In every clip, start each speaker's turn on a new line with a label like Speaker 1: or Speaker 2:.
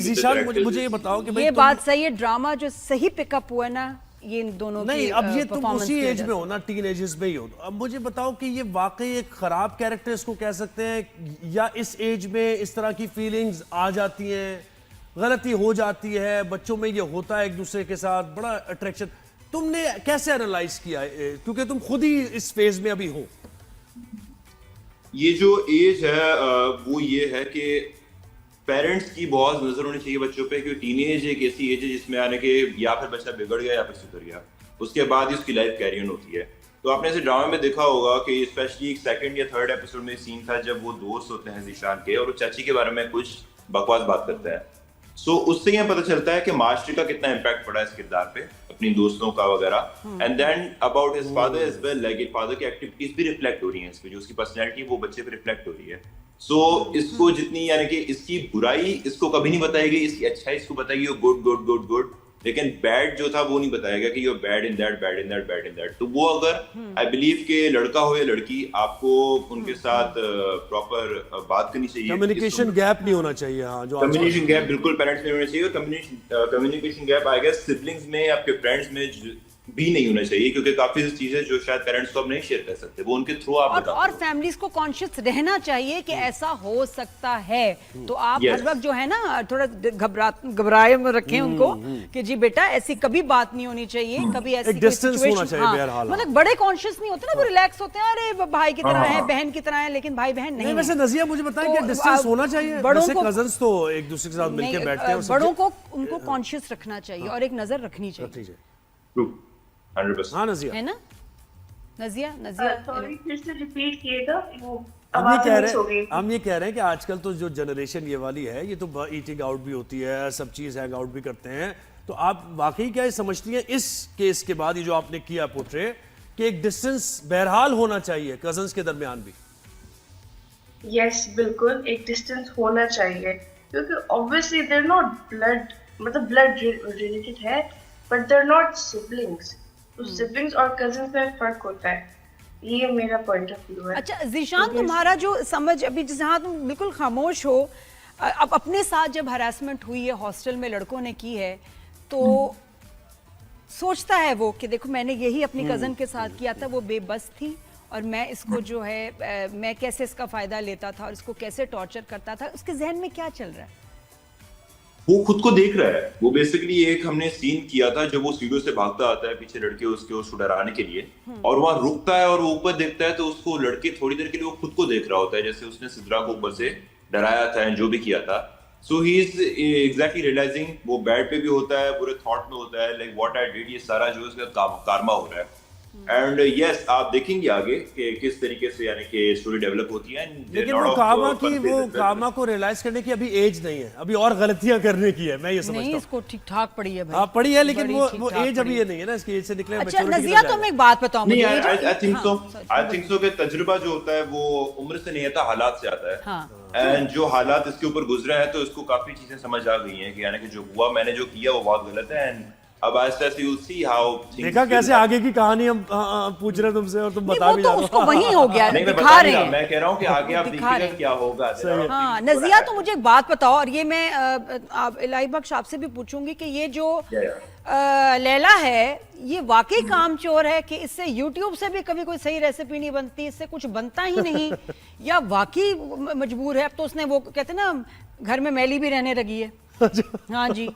Speaker 1: ज़ीशान मुझे ये बताओ कि
Speaker 2: ये बात सही है, ड्रामा जो सही पिकअप हुआ ना ये इन दोनों
Speaker 1: नहीं,
Speaker 2: की
Speaker 1: अब ये तुम उसी एज में हो ना, टीन एजेस में ही हो। अब मुझे बताओ कि ये वाकई एक खराब कैरेक्टर इसको कह सकते हैं, या इस एज में इस तरह की फीलिंग्स आ जाती हैं, गलती हो जाती है, बच्चों में ये होता है एक दूसरे के साथ बड़ा अट्रैक्शन, तुमने कैसे एनालाइज किया है, क्योंकि तुम खुद ही इस फेज में अभी हो?
Speaker 3: ये जो एज है वो ये है कि पेरेंट्स की बहुत नजर होनी चाहिए बच्चों पे, क्योंकि टीनेज एक ऐसी एज है जिसमें आने के या फिर बच्चा बिगड़ गया या फिर सुधर गया, उसके बाद ही उसकी लाइफ कैरी ऑन होती है। तो आपने ऐसे ड्रामा में देखा होगा कि स्पेशली एक सेकंड या थर्ड एपिसोड में सीन था जब वो दोस्त होते हैं ज़ीशान के और वो चाची के बारे में कुछ बकवास बात करते हैं। सो उससे यह पता चलता है कि मास्टर का कितना इम्पैक्ट पड़ा है इस किरदार पे, अपनी दोस्तों का वगैरह। And then about his father as well, like father की एक्टिविटीज भी रिफ्लेक्ट हो रही हैं इस पे, जो उसकी पर्सनैलिटी वो बच्चे पे रिफ्लेक्ट हो रही है। सो इसको जितनी यानी कि इसकी बुराई इसको कभी नहीं बताई गई, इसकी अच्छाई इसको बताई गई, गुड गुड गुड गुड, लेकिन बैड जो था वो नहीं बताया गया कि you bad in that, bad in that, bad in that. तो वो अगर आई बिलीव के लड़का हो या लड़की, आपको उनके साथ प्रॉपर बात करनी चाहिए,
Speaker 1: कम्युनिकेशन गैप नहीं होना चाहिए। हाँ, जो
Speaker 3: कम्युनिकेशन गैप बिल्कुल पेरेंट्स में होना चाहिए, communication gap I guess siblings में, आपके फ्रेंड्स में भी नहीं होना चाहिए, क्योंकि काफी चीजें जो शायद पेरेंट्स को अब नहीं शेयर कर सकते, वो उनके थ्रू आप बताते
Speaker 2: और फैमिलीज को कॉन्शियस रहना चाहिए कि ऐसा हो सकता है। तो आप हर वक्त जो है ना थोड़ा घबराए में रखें उनको कि जी बेटा ऐसी कभी बात नहीं होनी चाहिए, कभी ऐसी
Speaker 1: एक डिस्टेंस होना चाहिए बहरहाल।
Speaker 2: मतलब बड़े कॉन्शियस नहीं होते ना, वो रिलैक्स होते हैं, अरे भाई की तरह है, बहन की तरह है, लेकिन भाई बहन नहीं।
Speaker 1: वैसे नजिया मुझे बताएं कि डिस्टेंस होना चाहिए,
Speaker 2: बड़ों को,
Speaker 1: कजन्स तो एक दूसरे के साथ मिलकर बैठते हैं,
Speaker 2: बड़ों को उनको कॉन्शियस रखना चाहिए और एक नजर रखनी चाहिए।
Speaker 3: 100%।
Speaker 1: हाँ नजिया,
Speaker 2: है ना नजिया? नजिया
Speaker 4: सॉरी फिर से रिपीट किएगा, वो
Speaker 1: हम ये कह रहे हैं कि आजकल तो जो जनरेशन ये वाली है, ये तो ईटिंग आउट भी होती है, सब चीज हैंग आउट भी करते हैं। तो आप वाकई क्या समझती हैं इस केस के बाद, ये जो आपने किया पोर्ट्रे, कि एक डिस्टेंस बहरहाल होना चाहिए कजन्स के दरमियान भी?
Speaker 4: यस बिल्कुल, एक डिस्टेंस होना चाहिए, क्योंकि obviously they are not blood, मतलब ब्लड रिलेटेड है, but they are not siblings. तो सिबलिंग्स और कजिन्स में फर्क होता है, ये मेरा पॉइंट ऑफ व्यू है।
Speaker 2: अच्छा ज़ीशान, तुम्हारा जो समझ अभी जहाँ तुम बिल्कुल खामोश हो, अब अपने साथ जब हरासमेंट हुई है हॉस्टल में लड़कों ने की है, तो सोचता है वो कि देखो मैंने यही अपनी कज़न के साथ किया था, वो बेबस थी और मैं इसको जो है मैं कैसे इसका फ़ायदा लेता था और इसको कैसे टॉर्चर करता था, उसके जहन में क्या चल रहा है?
Speaker 3: वो खुद को देख रहा है। वो बेसिकली एक हमने सीन किया था जब वो सीढ़ियों से भागता आता है, पीछे लड़के उसको डराने के लिए, और वहां रुकता है और वो ऊपर देखता है तो उसको लड़के थोड़ी देर के लिए वो खुद को देख रहा होता है, जैसे उसने सिद्रा को ऊपर से डराया था जो भी किया था। सो ही इज एग्जैक्टली रियलाइजिंग, वो बेड पे भी होता है, पूरे थॉट में होता है, लाइक व्हाट आई डिड, ये सारा जो उसका कारमा हो रहा है। एंड यस आप देखेंगे आगे कि किस तरीके से यानी कि स्टोरी डेवलप होती है।
Speaker 1: लेकिन वो कामा को रियलाइज करने की अभी एज नहीं है, अभी और गलतियां करने की है, मैं ये समझता हूं।
Speaker 2: नहीं, इसको ठीक ठाक पड़ी है भाई।
Speaker 1: हाँ पड़ी है, लेकिन वो एज अभी ये नहीं है ना, इसकी एज से निकले।
Speaker 2: अच्छा नजिया, तुम एक बात बताओ मुझे।
Speaker 3: आई थिंक सो कि तजुर्बा जो होता है वो उम्र से नहीं आता, हालात से आता है। एंड जो हालात इसके ऊपर गुजरे हैं तो इसको काफी चीजें समझ आ गई हैं कि यानी कि जो हुआ, मैंने जो किया वो बहुत गलत है। एंड अब आहिस्ता से you'll see how
Speaker 1: देखा कैसे आगे की कहानी हम पूछ रहे हैं तुमसे और तुम बता भी
Speaker 2: तो उसको वही हो गया,
Speaker 3: नहीं,
Speaker 2: दिखा रहे हैं।
Speaker 3: मैं कह रहा हूँ कि आगे आप देखिएगा क्या होगा।
Speaker 2: हाँ नजिया, तो मुझे एक बात बताओ, और ये मैं इलाही बख्श आपसे भी पूछूंगी कि ये जो लैला है, ये वाकई कामचोर है कि इससे YouTube से भी कभी कोई सही रेसिपी नहीं बनती, इससे कुछ बनता ही नहीं, या वाकई मजबूर है? अब तो उसने वो कहते ना घर में मैली भी रहने लगी है। हाँ जी,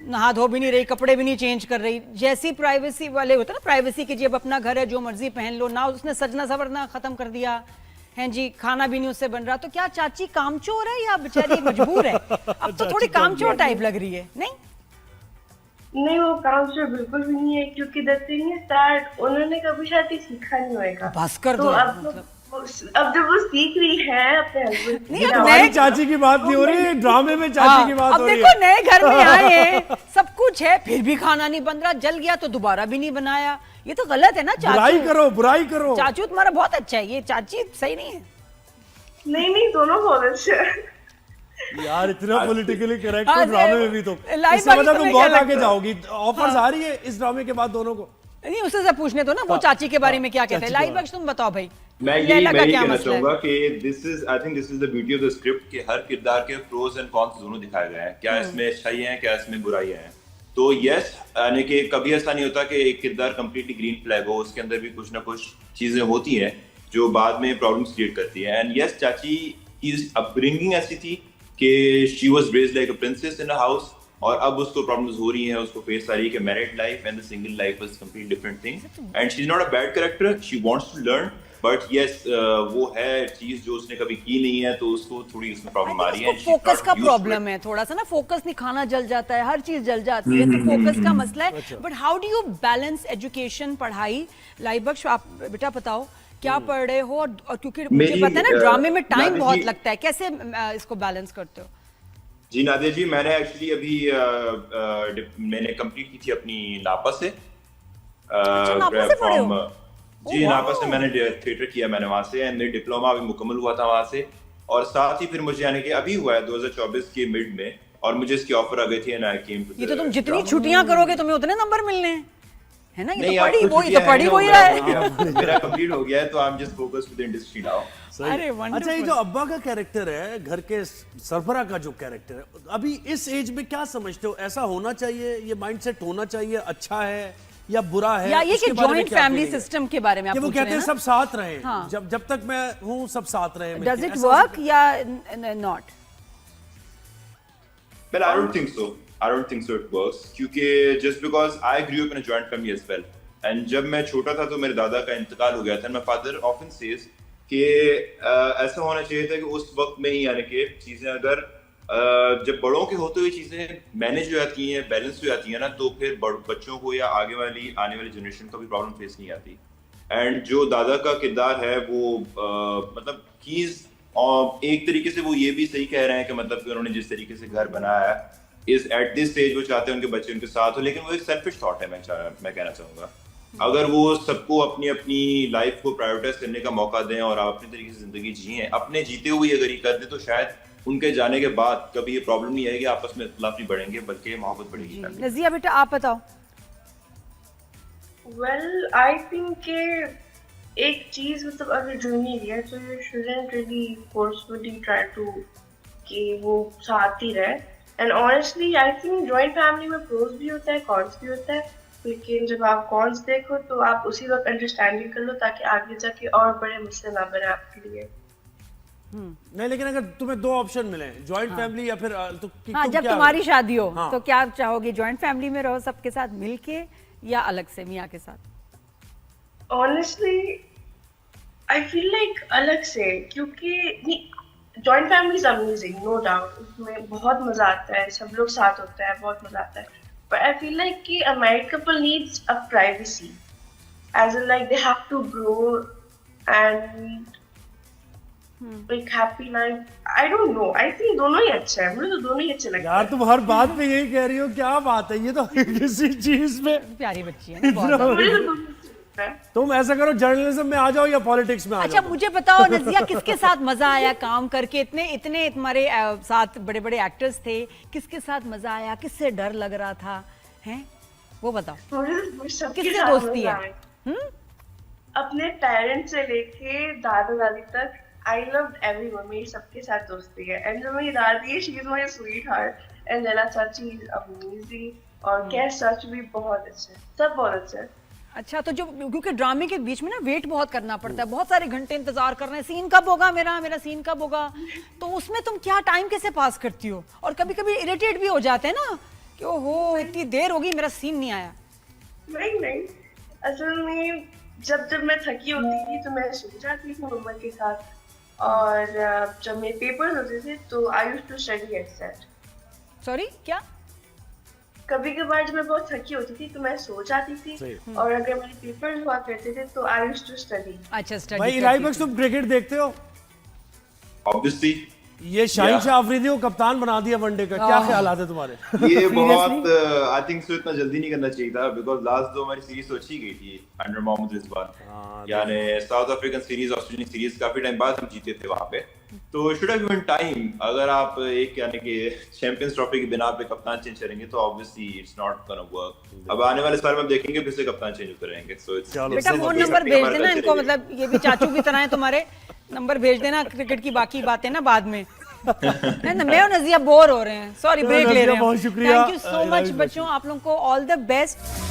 Speaker 2: नहा धो भी नहीं रही, कपड़े भी नहीं चेंज कर रही, जैसी प्राइवेसी वाले होते ना, प्राइवेसी की, जब अपना घर है जो मर्जी पहन लो ना, उसने सजना सवरना खत्म कर दिया है जी, खाना भी नहीं उससे बन रहा। तो क्या चाची कामचोर है या बेचारी मजबूर है? अब तो थोड़ी कामचोर टाइप लग रही है। नहीं
Speaker 4: वो कामचोर बिल्कुल भी नहीं है, क्योंकि द थिंग इज दैट उन्होंने कभी शायद सीखा नहीं होगा।
Speaker 2: बस कर दो,
Speaker 4: अब जब वो सीख रही है अपने हस्बैंड,
Speaker 2: नहीं अब नए
Speaker 1: चाची की बात नहीं हो रही, ड्रामे में चाची की बात हो रही है।
Speaker 2: अब देखो नए घर में आए हैं, सब कुछ है, फिर भी खाना नहीं बन रहा, जल गया तो दोबारा भी नहीं बनाया, ये तो गलत है ना चाचू।
Speaker 1: बुराई करो।
Speaker 2: चाचू तुम्हारा बहुत अच्छा है, ये चाची सही नहीं है।
Speaker 4: नहीं दोनों बहुत अच्छे हैं
Speaker 1: यार, इतना पॉलिटिकली करेक्ट ड्रामे में भी तो इससे मतलब तुम बहुत आगे जाओगी। ऑफर्स आ रही है इस ड्रामे के बाद दोनों को?
Speaker 2: नहीं, उससे से पूछने दो ना वो चाची के बारे में क्या कहते हैं। इलाही बख्श तुम बताओ भाई,
Speaker 3: मैं
Speaker 2: लैला का
Speaker 3: यही
Speaker 2: क्या
Speaker 3: कहना
Speaker 2: मसला है?
Speaker 3: चाहूंगा कि I think this is the beauty of the script कि हर किरदार के प्रोज एंड कॉन्स दोनों दिखाए गए हैं, क्या इसमें अच्छाई है, क्या इसमें बुराई है। तो यस, यानी कि कभी ऐसा नहीं होता कि एक किरदार कंप्लीटली ग्रीन फ्लैग हो, उसके अंदर भी कुछ ना कुछ चीजें होती हैं जो बाद में प्रॉब्लम्स क्रिएट करती है। एंड यस, चाची की अपब्रिंगिंग ऐसी थी कि she was raised like a princess in a house, और अब उसको प्रॉब्लम्स हो रही हैं, उसको फेस आ रही है कि married life and the single life is complete different thing. And she is not a bad character, she wants to learn, but yes वो है चीज जो उसने कभी की नहीं है, तो उसको थोड़ी उसमें प्रॉब्लम आ रही है।
Speaker 2: उसको फोकस का प्रॉब्लम है थोड़ा सा ना, फोकस नहीं, खाना जल जाता है, हर चीज जल जाती है, तो फोकस का मसला है। But how do you balance education, पढ़ाई? लाइबक्श, आप बेटा बताओ क्या पढ़ रहे हो? और क्योंकि मुझे पता है ना ड्रामे में टाइम बहुत लगता है, कैसे इसको बैलेंस करते हो?
Speaker 3: जी नादिया जी, मैंने एक्चुअली अभी मैंने कंप्लीट की थी अपनी नापा से।
Speaker 2: अच्छा, नापा से पढ़े हो?
Speaker 3: जी नापा से मैंने थिएटर किया, मैंने वहां से, एंड मेरी डिप्लोमा अभी मुकम्मल हुआ था वहां से। और साथ ही फिर मुझे यानी कि अभी हुआ है 2024 के मिड में, और मुझे इसकी ऑफर आ गई थी एंड आई केम टू।
Speaker 2: ये तो तुम जितनी छुट्टियां करोगे तुम्हें उतने नंबर मिलने हैं, है ना? ये
Speaker 3: नहीं,
Speaker 2: तो पढ़ी
Speaker 3: आपको
Speaker 2: वो, ये तो पढ़ी
Speaker 3: छुट्टियां
Speaker 2: वही
Speaker 3: हैं,
Speaker 2: रहा है।
Speaker 3: मेरा कंप्लीट हो गया है, तो I am just focused with the industry now.
Speaker 2: अरे wonderful।
Speaker 1: अच्छा, ये जो अब्बा का कैरेक्टर है, घर के सरबराह का जो कैरेक्टर है, अभी इस एज में क्या समझते हो, ऐसा होना चाहिए, ये माइंडसेट होना चाहिए, अच्छा है या बुरा है?
Speaker 2: या ये कि
Speaker 1: उसके बारे में
Speaker 2: जॉइंट
Speaker 1: क्या
Speaker 2: फैमिली
Speaker 1: feeling है?
Speaker 2: सिस्टम के बारे में आप
Speaker 1: कि वो
Speaker 2: पूछ रहे
Speaker 1: कहते
Speaker 2: हैं
Speaker 1: हैं
Speaker 2: ना?
Speaker 1: सब साथ रहे,
Speaker 2: हाँ।
Speaker 1: जब तक मैं हूँ सब साथ रहे।
Speaker 2: डज इट वर्क या not?
Speaker 3: Well, I don't think so. I don't think so it works. क्योंकि just because I grew up in a joint family as well. And जब मैं छोटा था तो मेरे दादा का इंतकाल हो गया था। My father often says कि ऐसा होना चाहिए था कि उस वक्त में ही, यानी कि चीजें अगर जब बड़ों के होते हुए चीजें मैनेज हो जाती हैं, बैलेंस हो जाती हैं ना, तो फिर बच्चों को या आने वाली जनरेशन को भी प्रॉब्लम फेस नहीं आती। एंड जो दादा का किरदार है वो मतलब एक तरीके से वो ये भी सही कह रहे हैं कि मतलब कि उन्होंने जिस तरीके से घर बनाया है इस एट दिस स्टेज वो चाहते हैं उनके बच्चे उनके साथ हो, लेकिन वो एक सेल्फिश थॉट है। मैं कहना चाहूंगा अगर वो सबको अपनी अपनी लाइफ को प्रायोरिटाइज करने का मौका दें और आप अपने तरीके से जिंदगी जिए, अपने जीते हुए अगर ये कर दे, तो शायद उनके जाने के बाद कभी ये प्रॉब्लम नहीं आएगी, आपस में इख्तिलाफ नहीं बढ़ेंगे, बल्कि मोहब्बत बढ़ेगी।
Speaker 2: नज़िया बेटा आप बताओ।
Speaker 4: वेल आई थिंक एक चीज मतलब अगर जो नहीं है तो you shouldn't really forcefully try to कि वो साथ ही रहे। And honestly I think joint family में प्रोज भी होता है, कॉन्स भी होता है, लेकिन जब आप कॉन्स देखो तो आप उसी वक्त अंडरस्टैंडिंग कर लो ताकि आगे जाके और बड़े मसले ना बने आपके लिए।
Speaker 1: नहीं, लेकिन अगर तुम्हें दो ऑप्शन मिले, जॉइंट फैमिली या फिर तो
Speaker 2: हाँ, जब तुम्हारी शादी हो
Speaker 1: हाँ।
Speaker 2: तो क्या चाहोगे, जॉइंट फैमिली में रहो सबके साथ मिलके या अलग से मियाँ के साथ?
Speaker 4: ऑनेस्टली आई फील लाइक अलग से, क्योंकि joint family is amazing, no doubt, उसमें बहुत मजा आता है, सब लोग साथ होता है, बहुत मजा आता है। बट आई फील लाइक कि a married couple needs a privacy, as in like they have to grow and like happy life. I don't know, I think दोनों ही अच्छा है, मुझे तो दोनों ही अच्छे लगते हैं।
Speaker 1: यार तुम हर बात पे यही कह रही हो, क्या बात है, ये तो किसी चीज में
Speaker 2: प्यारी बच्ची है ना, बहुत ज्यादा।
Speaker 4: मुझे तो दोनों अच्छे लगते हैं।
Speaker 1: तुम ऐसा करो, जर्नलिज्म में आ जाओ या पॉलिटिक्स में आ
Speaker 2: अच्छा
Speaker 1: जाओ।
Speaker 2: मुझे बताओ नज़िया, किसके साथ मजा आया काम करके? इतने तुम्हारे साथ बड़े बड़े एक्टर्स थे, किसके साथ मजा आया, किससे डर लग रहा था, हैं वो बताओ।
Speaker 4: मुझे सबके
Speaker 2: किससे
Speaker 4: साथ
Speaker 2: दोस्ती
Speaker 4: मजा
Speaker 2: है?
Speaker 4: आया। अपने पेरेंट्स से लेके दादा दादी तक, आई लव एवरीवन, मेरी सबके साथ दोस्ती है। एंड जो मेरी दादी है, she is my sweet heart, and Laila चाची इज अमेजिंग, और कैश चाची भी बहुत अच्छे, सब बहुत अच्छे हैं।
Speaker 2: अच्छा, तो जो क्योंकि ड्रामे के बीच में ना वेट बहुत करना पड़ता है, बहुत सारे घंटे इंतजार करना है, सीन कब होगा मेरा सीन कब होगा, तो उसमें तुम क्या टाइम कैसे पास करती हो? और कभी कभी इरिटेट भी हो जाते हैं ना कि ओहो इतनी देर होगी, मेरा सीन नहीं आया।
Speaker 4: नहीं, असल में जब मैं थकी होती थी तो मैं सो जाती थी मम्मा के साथ, और जब मेरे पेपर्स होते थे तो I used to study at set.
Speaker 2: Sorry क्या?
Speaker 4: कभी कभार जब मैं बहुत थकी होती थी तो मैं सो जाती थी, और अगर मेरे पेपर्स हुआ करते थे तो आई यूज्ड टू स्टडी।
Speaker 2: अच्छा, स्टडी।
Speaker 1: भाई इलाही तुम क्रिकेट देखते हो?
Speaker 3: ऑब्वियसली
Speaker 1: ये शाहिन शाह अफरीदी को कप्तान बना दिया वनडे का, क्या ख्याल है तुम्हारे?
Speaker 3: ये बहुत आई थिंक सो इतना जल्दी नहीं करना चाहिए था, बिकॉज लास्ट दो हमारी सीरीज तो अच्छी गई थी अंडर मोहम्मद रिजवान, यानी south African series, Australian series, काफी टाइम बाद हम जीते थे वहां पे। तो शुड हैव गिवन टाइम। अगर आप एक यानी कि चैंपियंस ट्रॉफी की बिना पे कप्तान चेंज करेंगे तो obviously it's not gonna work. अब आने वाले साल में आप देखेंगे फिर से कप्तान चेंज होते रहेंगे। सो इट्स
Speaker 2: बेटा फोन नंबर भेज देना इनको, मतलब ये भी चाचू की तरह है तुम्हारे, नंबर भेज देना, क्रिकेट की बाकी बातें ना बाद में। नहीं ना, मैं और नजिया बोर हो रहे हैं, सॉरी ब्रेक ले रहे हैं।
Speaker 1: बहुत शुक्रिया।
Speaker 2: थैंक यू सो मच बच्चों, आप लोगों को ऑल द बेस्ट।